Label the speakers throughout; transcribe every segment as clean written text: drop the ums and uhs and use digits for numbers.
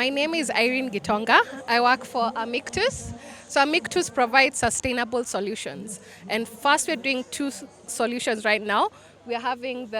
Speaker 1: My name is Irene Gitonga. I work for Amictus. So Amictus provides sustainable solutions. And first, we're doing two solutions right now. We're having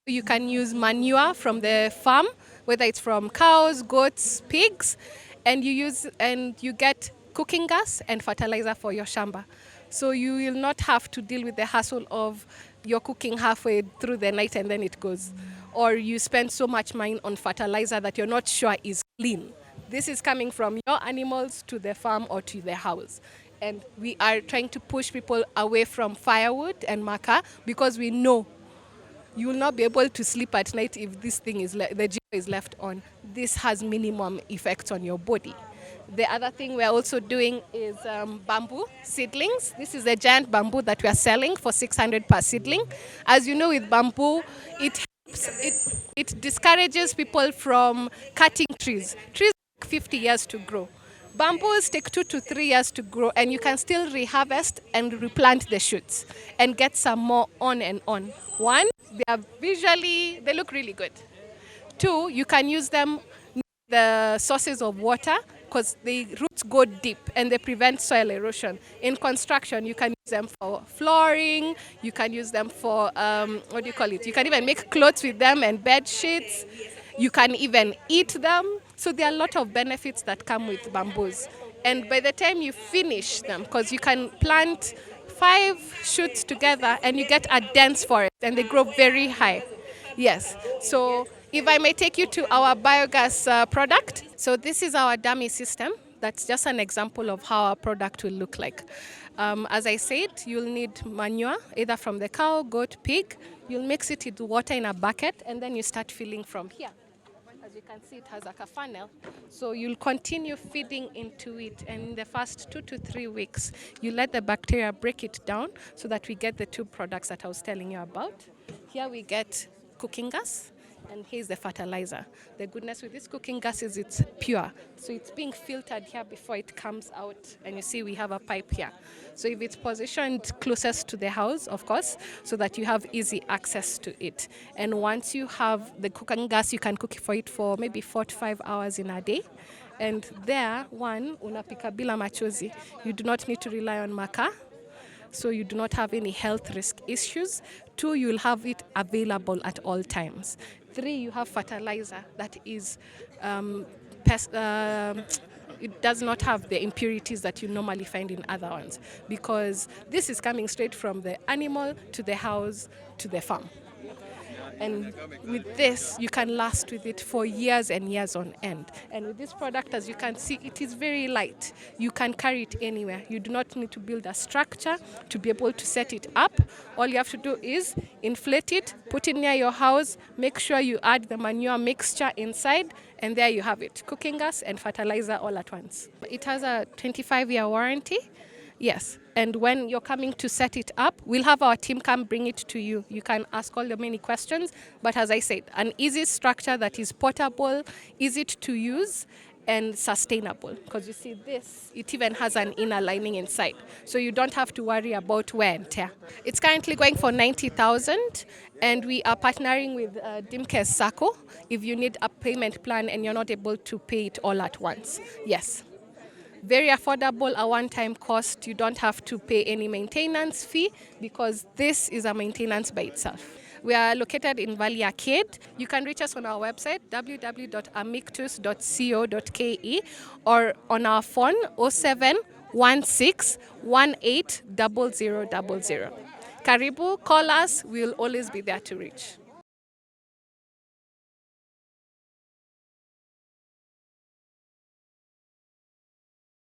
Speaker 1: you can use manure from the farm, whether it's from cows, goats, pigs, and you get cooking gas and fertilizer for your shamba. So you will not have to deal with the hassle of you're cooking halfway through the night and then it goes. Or you spend so much money on fertilizer that you're not sure is clean. This is coming from your animals to the farm or to the house. And we are trying to push people away from firewood and maca because we know you will not be able to sleep at night if this thing the generator is left on. This has minimum effects on your body. The other thing we're also doing is bamboo seedlings. This is a giant bamboo that we are selling for 600 per seedling. As you know, with bamboo, it discourages people from cutting trees. Trees take 50 years to grow. Bamboos take 2 to 3 years to grow, and you can still reharvest and replant the shoots and get some more on and on. One, they look really good. Two, you can use them the sources of water because the roots go deep and they prevent soil erosion. In construction, you can use them for flooring, you can use them for, You can even make clothes with them and bed sheets. You can even eat them. So there are a lot of benefits that come with bamboos. And by the time you finish them, because you can plant 5 shoots together and you get a dense forest and they grow very high. Yes. So if I may take you to our biogas product. So this is our dummy system. That's just an example of how our product will look like. As I said, you'll need manure, either from the cow, goat, pig. You'll mix it with water in a bucket, and then you start filling from here. As you can see, it has like a funnel. So you'll continue feeding into it. And in the first 2 to 3 weeks, you let the bacteria break it down so that we get the 2 products that I was telling you about. Here we get cooking gas, and here's the fertilizer. The goodness with this cooking gas is it's pure. So it's being filtered here before it comes out. And you see we have a pipe here. So if it's positioned closest to the house, of course, so that you have easy access to it. And once you have the cooking gas, you can cook for it for maybe 4 to 5 hours in a day. And there, one, unapika bila machozi. You do not need to rely on makaa. So you do not have any health risk issues. 2, you'll have it available at all times. 3, you have fertilizer that is, it does not have the impurities that you normally find in other ones because this is coming straight from the animal to the house to the farm. And with this, you can last with it for years and years on end. And with this product, as you can see, it is very light. You can carry it anywhere. You do not need to build a structure to be able to set it up. All you have to do is inflate it, put it near your house, make sure you add the manure mixture inside, and there you have it, cooking gas and fertilizer all at once. It has a 25-year warranty. Yes, and when you're coming to set it up, we'll have our team come bring it to you. You can ask all the many questions, but as I said, an easy structure that is portable, easy to use, and sustainable. Because you see this, it even has an inner lining inside, so you don't have to worry about wear and tear. It's currently going for 90,000, and we are partnering with Dimkes Sacco if you need a payment plan and you're not able to pay it all at once. Yes. Very affordable, a one-time cost. You don't have to pay any maintenance fee because this is a maintenance by itself. We are located in Valley Arcade. You can reach us on our website, www.amictus.co.ke, or on our phone, 0716180000. Karibu, call us. We'll always be there to reach.